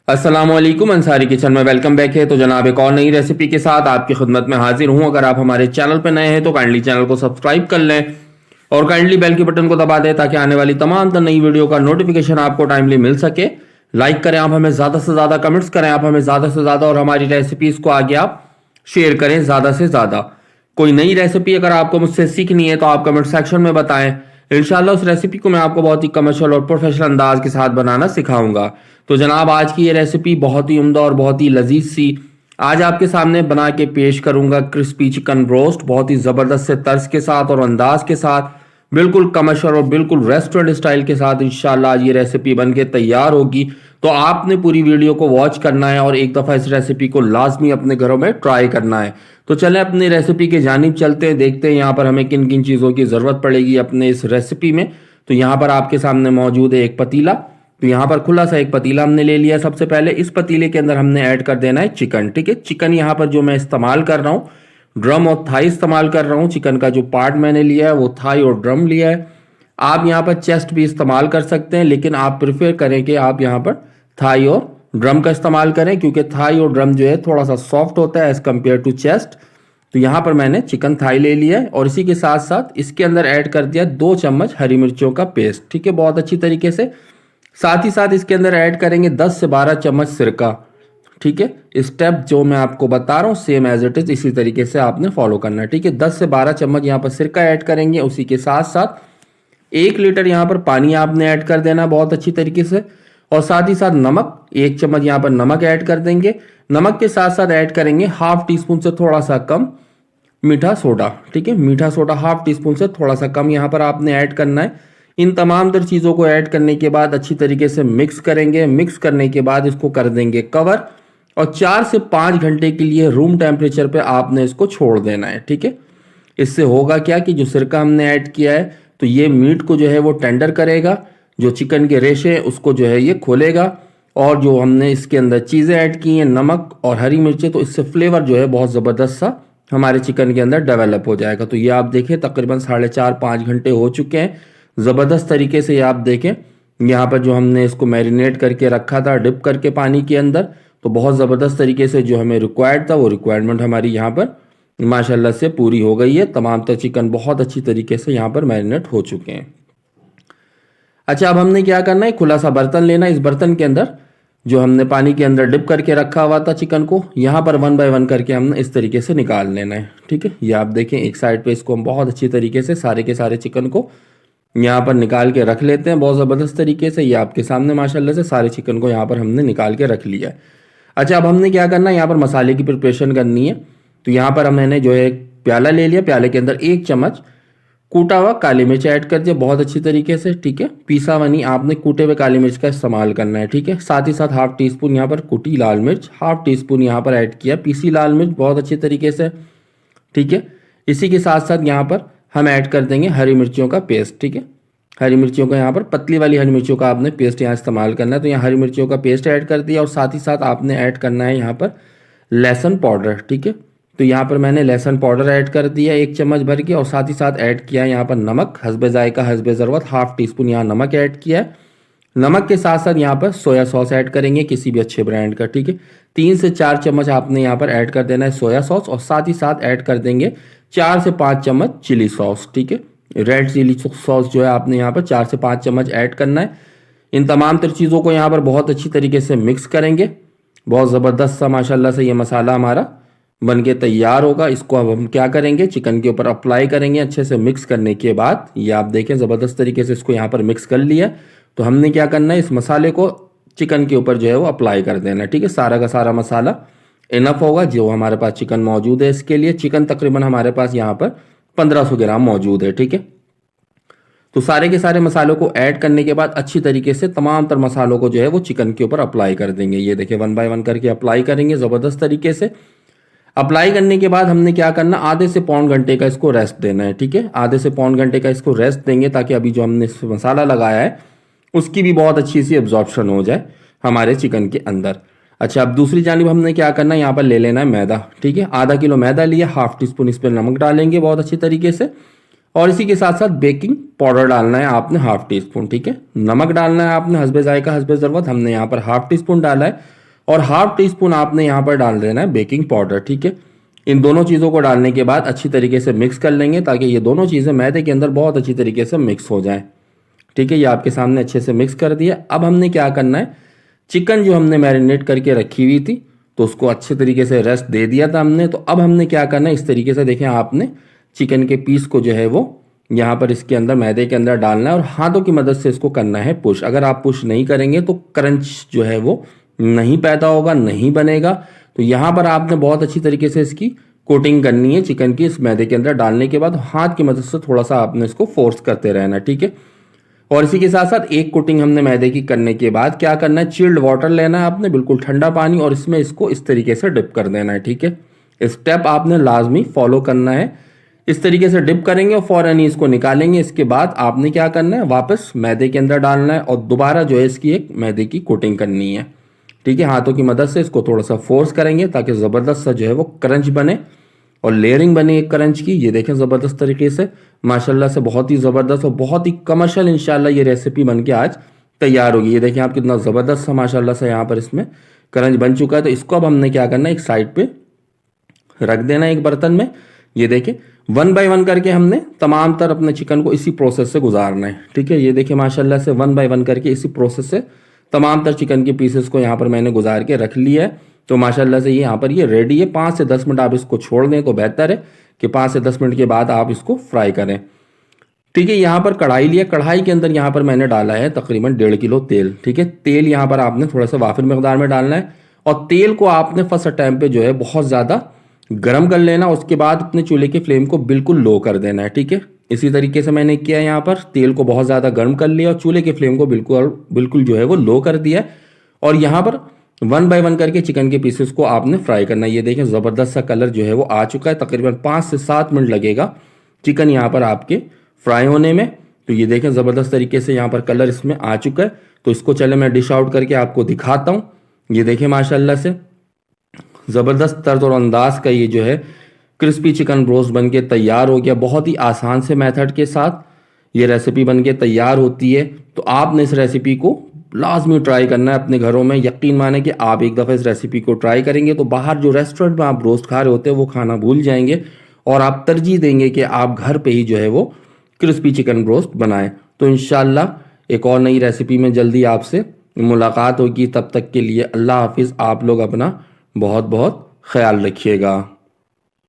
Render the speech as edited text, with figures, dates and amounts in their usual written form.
अस्सलाम वालेकुम अंसारी किचन में वेलकम बैक है। तो जनाब एक और नई रेसिपी के साथ आपकी खिदमत में हाजिर हूं। अगर आप हमारे चैनल पर नए हैं तो काइंडली चैनल को सब्सक्राइब कर लें और काइंडली बेल के बटन को दबा दें ताकि आने वाली तमाम नई वीडियो का नोटिफिकेशन आपको टाइमली मिल सके। लाइक करें आप हमें, ज़्यादा से ज़्यादा कमेंट्स करें आप हमें ज़्यादा से ज़्यादा, और हमारी रेसिपीज़ को आगे आप शेयर करें ज़्यादा से ज़्यादा। कोई नई रेसिपी अगर आपको मुझसे सीखनी है तो आप कमेंट सेक्शन में बताएं। इंशाल्लाह उस रेसिपी को मैं आपको बहुत ही कमर्शियल और प्रोफेशनल अंदाज के साथ बनाना सिखाऊंगा। तो जनाब आज की ये रेसिपी बहुत ही उम्दा और बहुत ही लजीज सी आज आपके सामने बना के पेश करूंगा। क्रिस्पी चिकन रोस्ट बहुत ही ज़बरदस्त से तर्ज के साथ और अंदाज के साथ, बिल्कुल कमर्शियल और बिल्कुल रेस्टोरेंट स्टाइल के साथ इंशाल्लाह आज ये रेसिपी बन के तैयार होगी। तो आपने पूरी वीडियो को वॉच करना है और एक दफ़ा इस रेसिपी को लाजमी अपने घरों में ट्राई करना है। तो चलें अपनी रेसिपी के जानिब चलते हैं, देखते हैं यहाँ पर हमें किन किन चीज़ों की ज़रूरत पड़ेगी अपने इस रेसिपी में। तो यहाँ पर आपके सामने मौजूद है एक पतीला। तो यहाँ पर खुला सा एक पतीला हमने ले लिया। सबसे पहले इस पतीले के अंदर हमने ऐड कर देना है चिकन। ठीक है, चिकन यहाँ पर जो मैं इस्तेमाल कर रहा हूँ, ड्रम और थाई इस्तेमाल कर रहा हूँ। चिकन का जो पार्ट मैंने लिया है वो थाई और ड्रम लिया है। आप यहाँ पर चेस्ट भी इस्तेमाल कर सकते हैं, लेकिन आप प्रेफर करें कि आप यहाँ पर थाई और ड्रम का इस्तेमाल करें, क्योंकि थाई और ड्रम जो है थोड़ा सा सॉफ्ट होता है एज कम्पेयर टू चेस्ट। तो यहाँ पर मैंने चिकन थाई ले लिया है और इसी के साथ साथ इसके अंदर ऐड कर दिया 2 चम्मच हरी मिर्चों का पेस्ट। ठीक है, बहुत अच्छी तरीके से। साथ ही साथ इसके अंदर ऐड करेंगे 10 से 12 चम्मच सिरका। ठीक है, स्टेप जो मैं आपको बता रहा हूँ सेम एज इट इज इसी तरीके से आपने फॉलो करना है। ठीक है, 10 से 12 चम्मच यहाँ पर सिरका ऐड करेंगे। उसी के साथ साथ 1 लीटर यहाँ पर पानी आपने ऐड कर देना बहुत अच्छी तरीके से। और साथ ही साथ नमक, 1 चम्मच यहाँ पर नमक ऐड कर देंगे। नमक के साथ साथ ऐड करेंगे हाफ टी स्पून से थोड़ा सा कम मीठा सोडा। ठीक है, मीठा सोडा हाफ टी स्पून से थोड़ा सा कम यहाँ पर आपने ऐड करना है। इन तमाम तर चीज़ों को ऐड करने के बाद अच्छी तरीके से मिक्स करेंगे। मिक्स करने के बाद इसको कर देंगे कवर और 4 से 5 घंटे के लिए रूम टेम्परेचर पे आपने इसको छोड़ देना है। ठीक है, इससे होगा क्या कि जो सिरका हमने ऐड किया है तो ये मीट को जो है वो टेंडर करेगा, जो चिकन के रेशे हैं उसको जो है ये खोलेगा, और जो हमने इसके अंदर चीज़ें ऐड की हैं नमक और हरी मिर्चें, तो इससे फ्लेवर जो है बहुत ज़बरदस्त सा हमारे चिकन के अंदर डेवलप हो जाएगा। तो ये आप देखें तकरीबन 4.5-5 घंटे हो चुके हैं ज़बरदस्त तरीके से। ये आप देखें यहाँ पर जो हमने इसको मैरिनेट करके रखा था डिप करके पानी के अंदर, तो बहुत ज़बरदस्त तरीके से जो हमें रिक्वायर्ड था वो रिक्वायरमेंट हमारी यहाँ पर माशाल्लाह से पूरी हो गई है। तमाम तर चिकन बहुत अच्छी तरीके से यहाँ पर मैरिनेट हो चुके हैं। अच्छा, अब हमने क्या करना है, खुला सा बर्तन लेना। इस बर्तन के अंदर जो हमने पानी के अंदर डिप करके रखा हुआ था चिकन को, यहाँ पर 1 बाय 1 करके हमने इस तरीके से निकाल लेना है। ठीक है, ये आप देखें एक साइड पे इसको हम बहुत अच्छी तरीके से सारे के सारे चिकन को यहाँ पर निकाल के रख लेते हैं बहुत ज़बरदस्त तरीके से। ये आपके सामने माशाल्लाह से सारे चिकन को यहाँ पर हमने निकाल के रख लिया है। अच्छा, अब हमने क्या करना है, यहाँ पर मसाले की प्रिपरेशन करनी है। तो यहाँ पर मैंने जो है एक प्याला ले लिया। प्याले के अंदर 1 चम्मच कूटा हुआ काली मिर्च ऐड कर दिया बहुत अच्छी तरीके से। ठीक है, पीसा हुआ नहीं, आपने कूटे हुए काली मिर्च का इस्तेमाल करना है। ठीक है, साथ ही साथ हाफ टी स्पून यहाँ पर कुटी लाल मिर्च, हाफ टी स्पून यहाँ पर ऐड किया पीसी लाल मिर्च बहुत अच्छी तरीके से। ठीक है, इसी के साथ साथ यहाँ पर हम ऐड कर देंगे हरी मिर्चियों का पेस्ट। ठीक है, हरी मिर्चियों का यहाँ पर पतली वाली हरी मिर्चियों का आपने पेस्ट यहाँ इस्तेमाल करना है। तो यहाँ हरी मिर्चियों का पेस्ट ऐड कर दिया और साथ ही साथ आपने ऐड करना है यहाँ पर लहसुन पाउडर। ठीक है, तो यहाँ पर मैंने लहसुन पाउडर ऐड कर दिया 1 चम्मच भर के, और साथ ही साथ ऐड किया है यहाँ पर नमक हस्बे जायका हस्बे ज़रूरत, हाफ टी स्पून यहाँ नमक ऐड किया है। नमक के साथ साथ यहाँ पर सोया सॉस ऐड करेंगे किसी भी अच्छे ब्रांड का। ठीक है, 3 से 4 चम्मच आपने यहाँ पर ऐड कर देना है सोया सॉस, और साथ ही साथ ऐड कर देंगे 4 से 5 चम्मच चिली सॉस। ठीक है, रेड चिली सॉस जो है आपने यहाँ पर 4 से 5 चम्मच ऐड करना है। इन तमाम तर चीज़ों को यहाँ पर बहुत अच्छी तरीके से मिक्स करेंगे। बहुत ज़बरदस्त सा माशाल्लाह से ये मसाला हमारा बन के तैयार होगा। इसको अब हम क्या करेंगे, चिकन के ऊपर अप्लाई करेंगे अच्छे से। मिक्स करने के बाद ये आप देखें ज़बरदस्त तरीके से इसको यहाँ पर मिक्स कर लिया। तो हमने क्या करना है, इस मसाले को चिकन के ऊपर जो है वो अप्लाई कर देना है। ठीक है, सारा का सारा मसाला इनफ होगा जो हमारे पास चिकन मौजूद है इसके लिए। चिकन तकरीबन हमारे पास यहाँ पर 1500 ग्राम मौजूद है। ठीक है, तो सारे के सारे मसालों को ऐड करने के बाद अच्छी तरीके से तमाम तर मसालों को जो है वो चिकन के ऊपर अप्लाई कर देंगे। ये देखिए 1 बाय 1 करके अप्लाई करेंगे ज़बरदस्त तरीके से। अप्लाई करने के बाद हमने क्या करना, आधे से पौन घंटे का इसको रेस्ट देना है। ठीक है, आधे से पौन घंटे का इसको रेस्ट देंगे ताकि अभी जो हमने मसाला लगाया है उसकी भी बहुत अच्छी सी एब्जॉर्प्शन हो जाए हमारे चिकन के अंदर। अच्छा, अब दूसरी जानिब हमने क्या करना है, यहाँ पर ले लेना है मैदा। ठीक है, आधा किलो मैदा लिया, हाफ टी स्पून इस पर नमक डालेंगे बहुत अच्छी तरीके से, और इसी के साथ साथ बेकिंग पाउडर डालना है आपने हाफ टी स्पून। ठीक है, नमक डालना है आपने हस्बे जायका हस्बे ज़रूरत, हमने यहाँ पर हाफ टी स्पून डाला है। और हाफ टी स्पून आपने यहाँ पर डाल देना है बेकिंग पाउडर। ठीक है, इन दोनों चीज़ों को डालने के बाद अच्छी तरीके से मिक्स कर लेंगे ताकि ये दोनों चीज़ें मैदे के अंदर बहुत अच्छी तरीके से मिक्स हो जाएं। ठीक है, ये आपके सामने अच्छे से मिक्स कर दिया। अब हमने क्या करना है, चिकन जो हमने मैरिनेट करके रखी हुई थी तो उसको अच्छे तरीके से रेस्ट दे दिया था हमने। तो अब हमने क्या करना है, इस तरीके से देखें आपने चिकन के पीस को जो है वो यहाँ पर इसके अंदर मैदे के अंदर डालना है और हाथों की मदद से इसको करना है पुश। अगर आप पुश नहीं करेंगे तो क्रंच जो है वो नहीं पैदा होगा, नहीं बनेगा। तो यहाँ पर आपने बहुत अच्छी तरीके से इसकी कोटिंग करनी है चिकन की इस मैदे के अंदर डालने के बाद हाथ की मदद से थोड़ा सा आपने इसको फोर्स करते रहना। ठीक है, और इसी के साथ साथ एक कोटिंग हमने मैदे की करने के बाद क्या करना है, चिल्ड वाटर लेना है आपने, बिल्कुल ठंडा पानी, और इसमें इसको इस तरीके से डिप कर देना है। ठीक है, स्टेप आपने लाजमी फॉलो करना है। इस तरीके से डिप करेंगे और फौरन ही इसको निकालेंगे। इसके बाद आपने क्या करना है, वापस मैदे के अंदर डालना है और दोबारा जो है इसकी एक मैदे की कोटिंग करनी है। ठीक है, हाथों की मदद से इसको थोड़ा सा फोर्स करेंगे ताकि ज़बरदस्त सा जो है वो क्रंच बने और लेयरिंग बने एक क्रंच की। ये देखें ज़बरदस्त तरीके से माशाल्लाह से बहुत ही ज़बरदस्त और बहुत ही कमर्शियल इंशाल्लाह ये रेसिपी बन के आज तैयार होगी। ये देखें आप कितना ज़बरदस्त सा माशाल्लाह से यहाँ पर इसमें क्रंच बन चुका है। तो इसको अब हमने क्या करना है, एक साइड पे रख देना है एक बर्तन में। ये देखें 1 बाय 1 करके हमने तमाम तर अपने चिकन को इसी प्रोसेस से गुजारना है। ठीक है, ये देखिए माशाल्लाह से 1 बाय 1 करके इसी प्रोसेस से तमाम तर चिकन के पीसेस को यहाँ पर मैंने गुजार के रख लिया है। तो माशाल्लाह से ये यहाँ पर ये रेडी है। 5 से 10 मिनट आप इसको छोड़ दें तो बेहतर है कि 5 से 10 मिनट के बाद आप इसको फ्राई करें। ठीक है, यहाँ पर कढ़ाई लिया, कढ़ाई के अंदर यहाँ पर मैंने डाला है तकरीबन 1.5 किलो तेल। ठीक है, तेल यहाँ पर आपने थोड़ा सा वाफिर मकदार में डालना है और तेल को आपने फर्स्ट टाइम पे जो है बहुत ज़्यादा गर्म कर लेना। उसके बाद अपने चूल्हे की फ्लेम को बिल्कुल लो कर देना है। ठीक है, इसी तरीके से मैंने किया, यहाँ पर तेल को बहुत ज़्यादा गर्म कर लिया और चूल्हे की फ्लेम को बिल्कुल जो है वो लो कर दिया। और यहाँ पर 1 बाय 1 करके चिकन के पीसेस को आपने फ्राई करना है। ये देखें ज़बरदस्त सा कलर जो है वो आ चुका है। तकरीबन 5 से 7 मिनट लगेगा चिकन यहाँ पर आपके फ्राई होने में। तो ये देखें ज़बरदस्त तरीके से यहाँ पर कलर इसमें आ चुका है। तो इसको चले मैं डिश आउट करके आपको दिखाता हूँ। ये देखें माशाल्लाह से ज़बरदस्त तर्ज और अंदाज का ये जो है क्रिस्पी चिकन रोस्ट बन के तैयार हो गया। बहुत ही आसान से मेथड के साथ ये रेसिपी बन के तैयार होती है। तो आपने इस रेसिपी को लाजमी ट्राई करना है अपने घरों में। यकीन माने कि आप एक दफ़ा इस रेसिपी को ट्राई करेंगे तो बाहर जो रेस्टोरेंट में आप रोस्ट खा रहे होते हैं वो खाना भूल जाएंगे और आप तरजीह देंगे कि आप घर पे ही जो है वो क्रिस्पी चिकन रोस्ट बनाएं। तो इंशाल्लाह एक और नई रेसिपी में जल्दी आपसे मुलाकात होगी। तब तक के लिए अल्लाह हाफिज़। आप लोग अपना बहुत बहुत ख्याल रखिएगा।